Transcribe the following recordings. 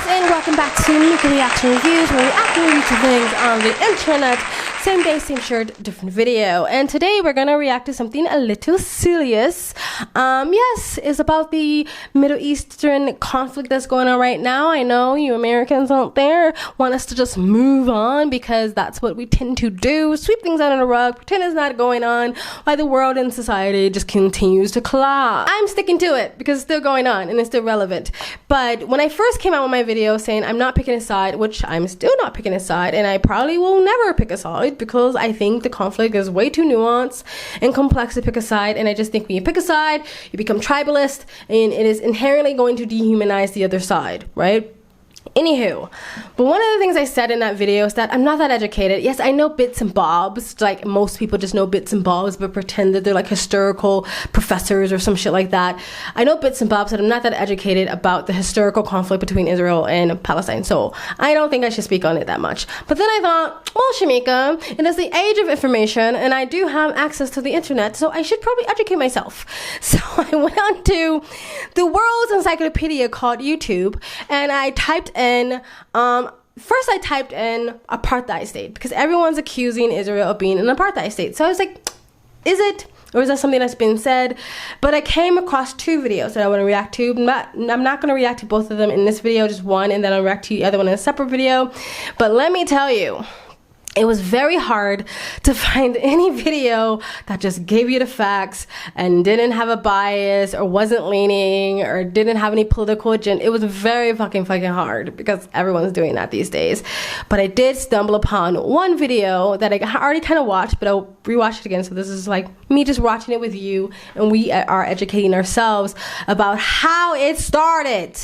guys, and welcome back to Mika Reaction Reviews, where we react to things on the internet. Same day, same shirt, different video. And today we're gonna react to something a little serious. Yes, it's about the Middle Eastern conflict that's going on right now. I know you Americans out there want us to just move on because that's what we tend to do. Sweep things under the rug, pretend it's not going on, while the world and society just continues to collapse. I'm sticking to it because it's still going on and it's still relevant. But when I first came out with my video saying I'm not picking a side, which I'm still not picking a side, and I probably will never pick a side because I think the conflict is way too nuanced and complex to pick a side, and I just think when you pick a side, you become tribalist, and it is inherently going to dehumanize the other side, right? Anywho, but one of the things I said in that video is that I'm not that educated. Yes, I know bits and bobs, like most people just know bits and bobs but pretend that they're like historical professors or some shit like that. I know bits and bobs, and I'm not that educated about the historical conflict between Israel and Palestine, so I don't think I should speak on it that much. But then I thought, well, Shamika, it is the age of information and I do have access to the internet, so I should probably educate myself. So I went on to the world's encyclopedia called YouTube, and I typed in, first I typed in apartheid state because everyone's accusing Israel of being an apartheid state. So I was like, is it? Or is that something that's been said? But I came across two videos that I want to react to. I'm not going to react to both of them in this video, just one, and then I'll react to the other one in a separate video. But let me tell you, it was very hard to find any video that just gave you the facts and didn't have a bias or wasn't leaning or didn't have any political agenda. It was very fucking hard because everyone's doing that these days. But I did stumble upon one video that I already kind of watched, but I'll rewatch it again. So this is like me just watching it with you, and we are educating ourselves about how it started.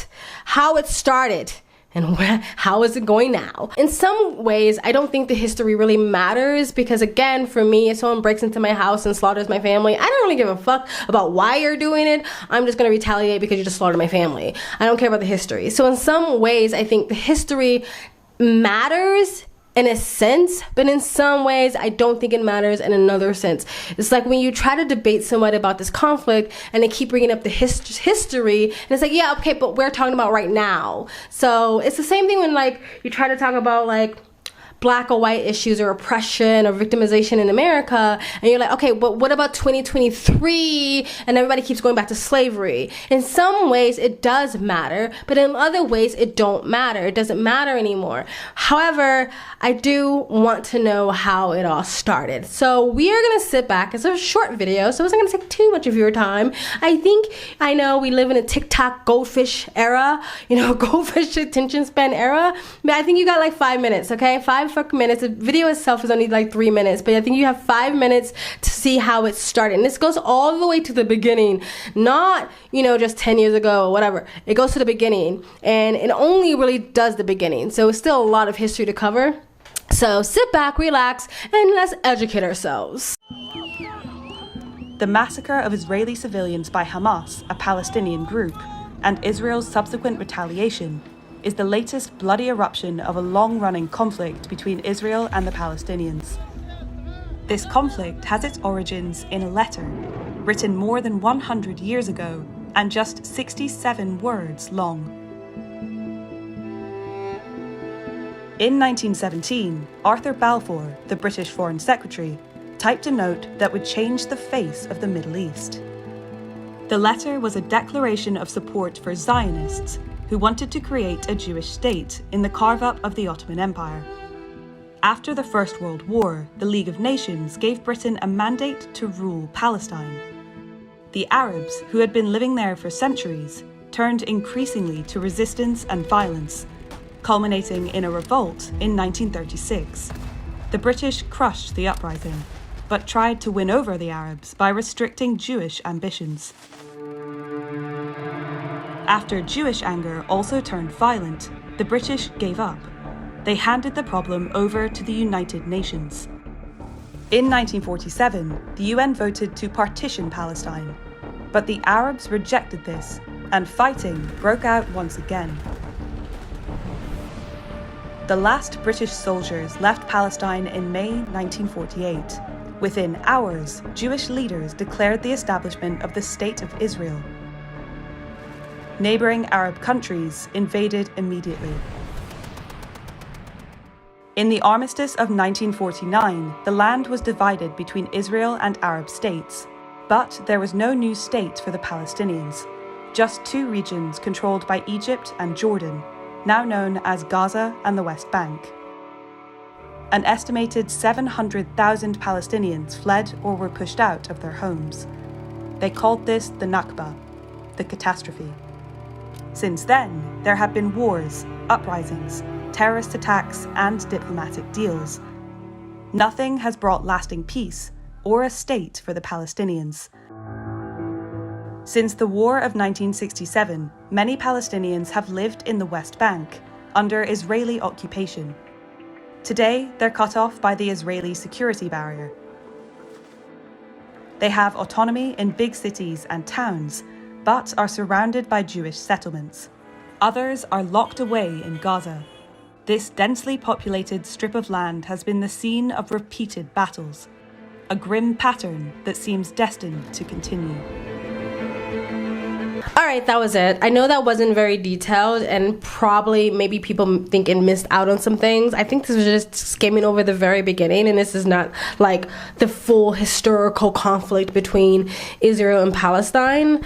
And how is it going now? In some ways, I don't think the history really matters because, again, for me, if someone breaks into my house and slaughters my family, I don't really give a fuck about why you're doing it. I'm just going to retaliate because you just slaughtered my family. I don't care about the history. So in some ways, I think the history matters in a sense, but in some ways I don't think it matters in another sense. It's like when you try to debate somebody about this conflict and they keep bringing up the history, and it's like, yeah, okay, but we're talking about right now. So it's the same thing when like you try to talk about like black or white issues or oppression or victimization in America, and you're like, okay, but what about 2023? And everybody keeps going back to slavery. In some ways it does matter, but in other ways it don't matter. It doesn't matter anymore. However, I do want to know how it all started. So we are gonna sit back. It's a short video, so it's not gonna take too much of your time. I know we live in a TikTok goldfish era, you know, goldfish attention span era, but I think you got like 5 minutes, okay? 5 fucking minutes. The video itself is only like 3 minutes, but I think you have 5 minutes to see how it started. And this goes all the way to the beginning, not, you know, just 10 years ago or whatever. It goes to the beginning, and it only really does the beginning. So it's still a lot of history to cover. So sit back, relax, and let's educate ourselves. The massacre of Israeli civilians by Hamas, a Palestinian group, and Israel's subsequent retaliation is the latest bloody eruption of a long-running conflict between Israel and the Palestinians. This conflict has its origins in a letter written more than 100 years ago and just 67 words long. In 1917, Arthur Balfour, the British Foreign Secretary, typed a note that would change the face of the Middle East. The letter was a declaration of support for Zionists who wanted to create a Jewish state in the carve-up of the Ottoman Empire. After the First World War, the League of Nations gave Britain a mandate to rule Palestine. The Arabs, who had been living there for centuries, turned increasingly to resistance and violence, culminating in a revolt in 1936. The British crushed the uprising, but tried to win over the Arabs by restricting Jewish ambitions. After Jewish anger also turned violent, the British gave up. They handed the problem over to the United Nations. In 1947, the UN voted to partition Palestine, but the Arabs rejected this, and fighting broke out once again. The last British soldiers left Palestine in May 1948. Within hours, Jewish leaders declared the establishment of the State of Israel. Neighbouring Arab countries invaded immediately. In the Armistice of 1949, the land was divided between Israel and Arab states, but there was no new state for the Palestinians, just two regions controlled by Egypt and Jordan, now known as Gaza and the West Bank. An estimated 700,000 Palestinians fled or were pushed out of their homes. They called this the Nakba, the catastrophe. Since then, there have been wars, uprisings, terrorist attacks, and diplomatic deals. Nothing has brought lasting peace or a state for the Palestinians. Since the War of 1967, many Palestinians have lived in the West Bank, under Israeli occupation. Today, they're cut off by the Israeli security barrier. They have autonomy in big cities and towns, but are surrounded by Jewish settlements. Others are locked away in Gaza. This densely populated strip of land has been the scene of repeated battles, a grim pattern that seems destined to continue. All right, that was it. I know that wasn't very detailed, and probably maybe people think it missed out on some things. I think this was just skimming over the very beginning, and this is not like the full historical conflict between Israel and Palestine.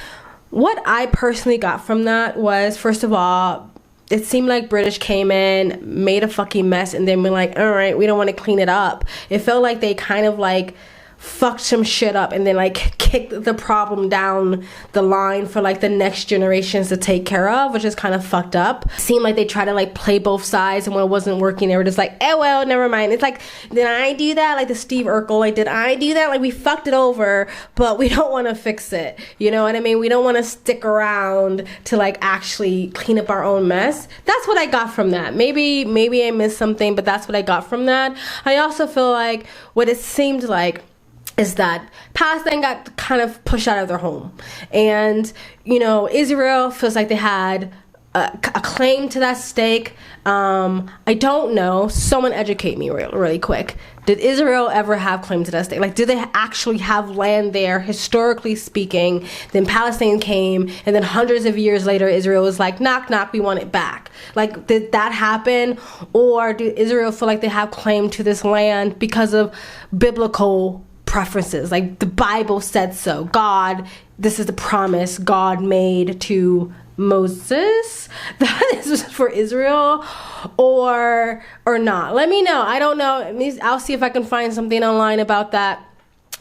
What I personally got from that was, first of all, it seemed like British came in, made a fucking mess, and then were like, all right, we don't want to clean it up. It felt like they kind of like fucked some shit up and then like kicked the problem down the line for like the next generations to take care of, which is kind of fucked up. Seemed like they tried to like play both sides, and when it wasn't working, they were just like, eh, well, never mind. It's like, did I do that? Like the Steve Urkel, like, did I do that? Like, we fucked it over, but we don't want to fix it. You know what I mean? We don't want to stick around to like actually clean up our own mess. That's what I got from that. Maybe I missed something, but that's what I got from that. I also feel like what it seemed like is that Palestine got kind of pushed out of their home. And, you know, Israel feels like they had a claim to that stake. I don't know. Someone educate me really quick. Did Israel ever have claim to that stake? Like, did they actually have land there, historically speaking? Then Palestine came, and then hundreds of years later, Israel was like, knock, knock, we want it back. Like, did that happen? Or did Israel feel like they have claim to this land because of biblical preferences? Like, the Bible said so. God, this is the promise God made to Moses that is for Israel, or not. Let me know. I don't know. I'll see if I can find something online about that.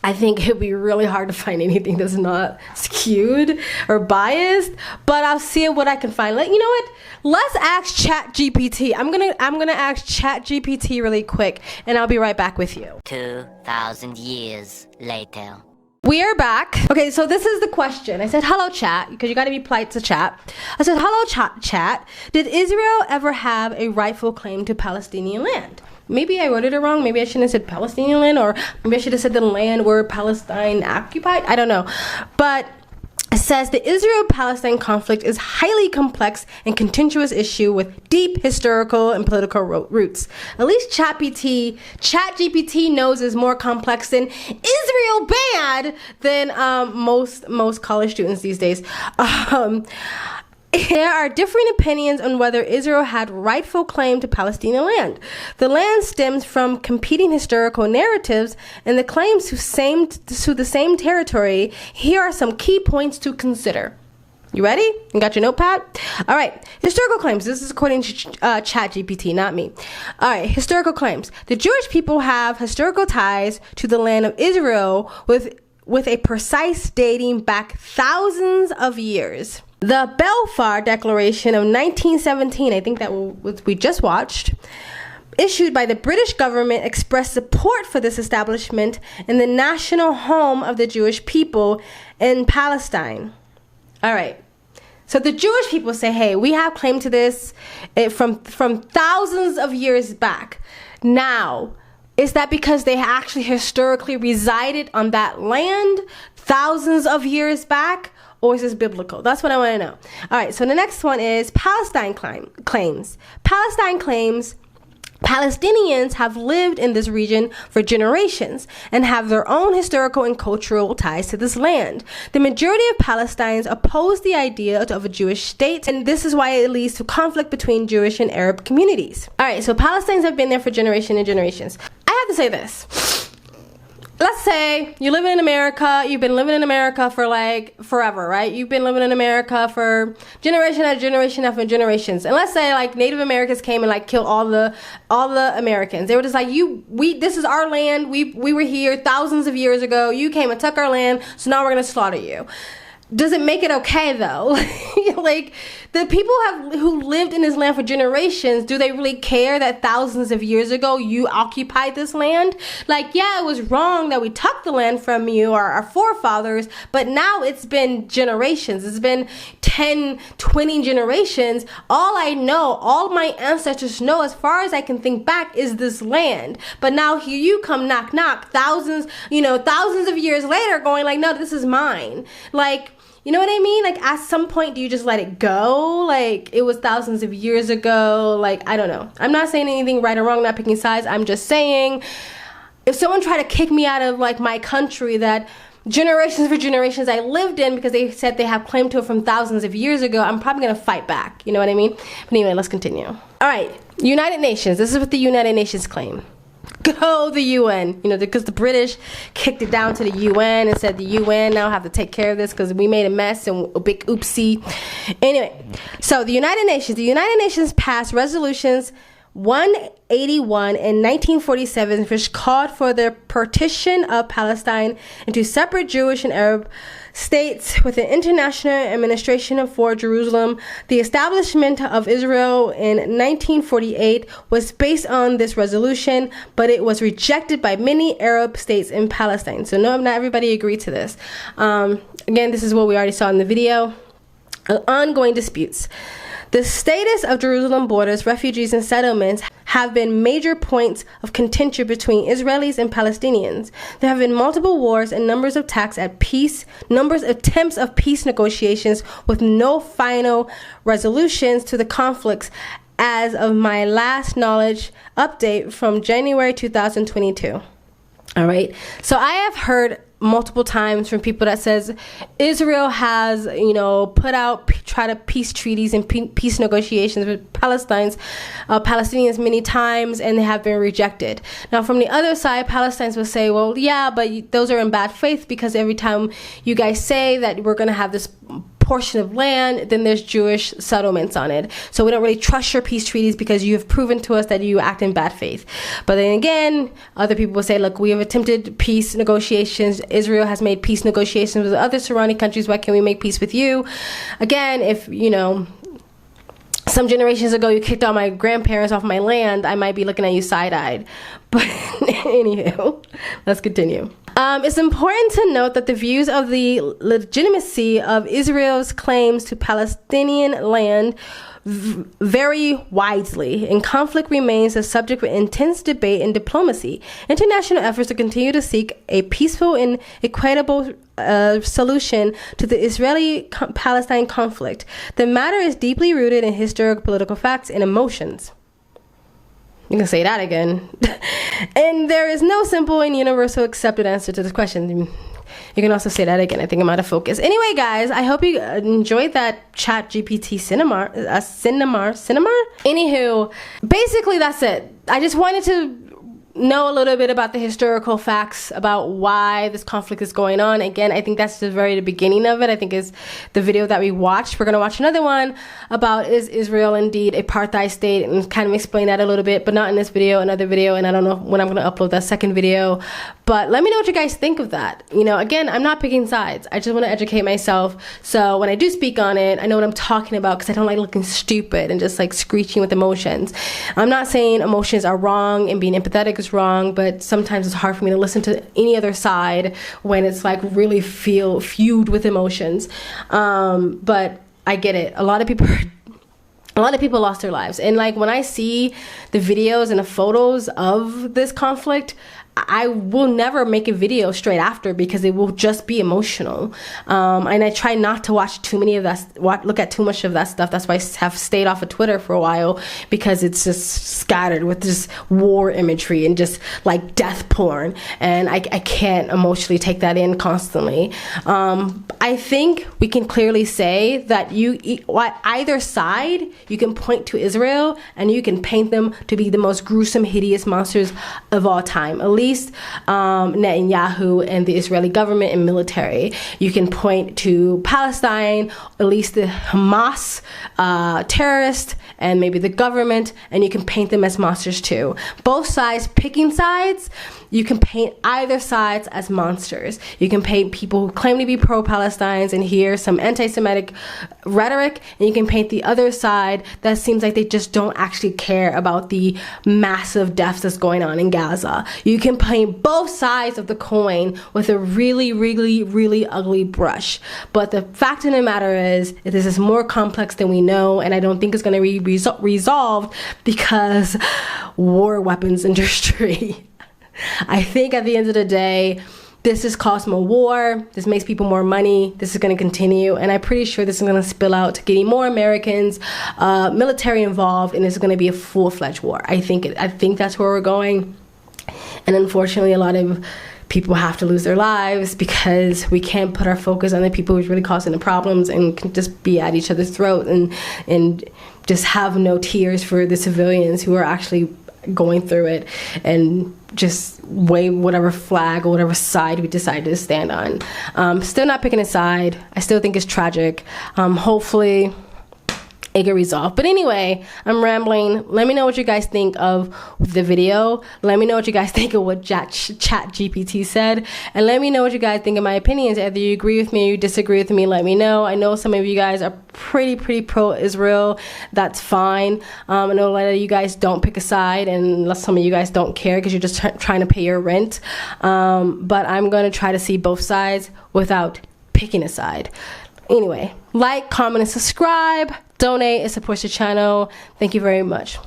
I think it'd be really hard to find anything that's not skewed or biased, but I'll see what I can find. You know what? Let's ask ChatGPT. I'm gonna ask ChatGPT really quick, and I'll be right back with you. 2,000 years later. We are back. Okay, so this is the question. I said, hello, chat, because you got to be polite to chat. I said, hello, chat. Did Israel ever have a rightful claim to Palestinian land? Maybe I wrote it wrong. Maybe I shouldn't have said Palestinian land, or maybe I should have said the land where Palestine occupied. I don't know. But it says the Israel-Palestine conflict is highly complex and contentious issue with deep historical and political roots. At least ChatGPT knows is more complex than Israel bad than most college students these days. There are different opinions on whether Israel had rightful claim to Palestinian land. The land stems from competing historical narratives and the claims to the same territory. Here are some key points to consider. You ready? You got your notepad? All right. Historical claims. This is according to ChatGPT, not me. All right. Historical claims. The Jewish people have historical ties to the land of Israel with a precise dating back thousands of years. The Balfour Declaration of 1917, I think that we just watched, issued by the British government, expressed support for this establishment in the national home of the Jewish people in Palestine. All right. So the Jewish people say, hey, we have claim to this from thousands of years back. Now, is that because they actually historically resided on that land thousands of years back? Or is this biblical? That's what I want to know. All right, so the next one is Palestine claims. Palestine claims Palestinians have lived in this region for generations and have their own historical and cultural ties to this land. The majority of Palestinians oppose the idea of a Jewish state, and this is why it leads to conflict between Jewish and Arab communities. All right, so Palestinians have been there for generations and generations. I have to say this. Let's say you're living in America, you've been living in America for like forever, right? You've been living in America for generation after generation after generations. And let's say like Native Americans came and like killed all the Americans. They were just like, this is our land. We were here thousands of years ago. You came and took our land, so now we're gonna slaughter you. Does it make it okay though? Like the people who lived in this land for generations, do they really care that thousands of years ago you occupied this land? Like, yeah, it was wrong that we took the land from you, or our forefathers, but now it's been generations. It's been 10, 20 generations. All I know, all my ancestors know, as far as I can think back, is this land. But now here you come, knock, knock, thousands of years later going like, no, this is mine. Like, you know what I mean? Like, at some point, do you just let it go? Like, it was thousands of years ago. Like, I don't know. I'm not saying anything right or wrong, not picking sides. I'm just saying, if someone tried to kick me out of, like, my country that generations for generations I lived in because they said they have claim to it from thousands of years ago, I'm probably going to fight back. You know what I mean? But anyway, let's continue. All right. United Nations. This is what the United Nations claim. Go the UN, because the British kicked it down to the UN and said the UN now have to take care of this because we made a mess and a big oopsie. Anyway, so the United Nations passed resolutions 181 in 1947, which called for the partition of Palestine into separate Jewish and Arab states with an international administration for Jerusalem. The establishment of Israel in 1948 was based on this resolution, but it was rejected by many Arab states in Palestine. So no, not everybody agreed to this. Again, this is what we already saw in the video. Ongoing disputes. The status of Jerusalem borders, refugees, and settlements have been major points of contention between Israelis and Palestinians. There have been multiple wars and numbers of attempts of peace negotiations with no final resolutions to the conflicts as of my last knowledge update from January 2022. All right. So I have heard multiple times from people that says Israel has, tried to peace treaties and peace negotiations with Palestinians many times, and they have been rejected. Now, from the other side, Palestinians will say, well, yeah, but those are in bad faith because every time you guys say that we're going to have this portion of land, then there's Jewish settlements on it. So we don't really trust your peace treaties because you have proven to us that you act in bad faith. But then again, other people will say, look, we have attempted peace negotiations. Israel has made peace negotiations with other surrounding countries. Why can't we make peace with you? Again, if, some generations ago you kicked all my grandparents off my land, I might be looking at you side-eyed. But anywho, let's continue. It's important to note that the views of the legitimacy of Israel's claims to Palestinian land vary widely, and conflict remains a subject of intense debate and diplomacy. International efforts to continue to seek a peaceful and equitable solution to the Israeli-Palestine conflict. The matter is deeply rooted in historical political facts and emotions. You can say that again. And there is no simple and universal accepted answer to this question. You can also say that again. I think I'm out of focus. Anyway, guys, I hope you enjoyed that Chat GPT cinema. Anywho, basically that's it. I just wanted to know a little bit about the historical facts about why this conflict is going on. Again, I think that's the very beginning of it. I think is the video that we watched. We're going to watch another one about, is Israel indeed a apartheid state, and kind of explain that a little bit, but not in this video, another video, and I don't know when I'm going to upload that second video. But let me know what you guys think of that. Again, I'm not picking sides. I just want to educate myself. So when I do speak on it, I know what I'm talking about, because I don't like looking stupid and just like screeching with emotions. I'm not saying emotions are wrong and being empathetic is wrong, but sometimes it's hard for me to listen to any other side when it's like really fueled with emotions. But I get it. A lot of people lost their lives, and like when I see the videos and the photos of this conflict, I will never make a video straight after because it will just be emotional. And I try not to watch too many of that, look at too much of that stuff. That's why I have stayed off of Twitter for a while, because it's just scattered with just war imagery and just like death porn. And I can't emotionally take that in constantly. I think we can clearly say that either side, you can point to Israel and you can paint them to be the most gruesome, hideous monsters of all time. At least Netanyahu and the Israeli government and military. You can point to Palestine, at least the Hamas terrorists, and maybe the government, and you can paint them as monsters too. Both sides, picking sides, you can paint either sides as monsters. You can paint people who claim to be pro-Palestinians and hear some anti-Semitic rhetoric, and you can paint the other side that seems like they just don't actually care about the massive deaths that's going on in Gaza. You can paint both sides of the coin with a really, really, really ugly brush. But the fact of the matter is, this is more complex than we know, and I don't think it's going to be resolved because war weapons industry. I think at the end of the day, this has caused more war. This makes people more money. This is going to continue. And I'm pretty sure this is going to spill out to getting more Americans, military involved, and it's going to be a full-fledged war. I think that's where we're going. And unfortunately, a lot of people have to lose their lives because we can't put our focus on the people who's really causing the problems and can just be at each other's throat and just have no tears for the civilians who are actually going through it, and just wave whatever flag or whatever side we decide to stand on. Still not picking a side. I still think it's tragic. Hopefully it get resolved. But anyway, I'm rambling. Let me know what you guys think of the video. Let me know what you guys think of what Chat GPT said. And let me know what you guys think of my opinions. Either you agree with me or you disagree with me, let me know. I know some of you guys are pretty pro-Israel. That's fine. I know a lot of you guys don't pick a side, and some of you guys don't care because you're just trying to pay your rent. But I'm going to try to see both sides without picking a side. Anyway, like, comment, and subscribe. Donate. It supports the channel. Thank you very much.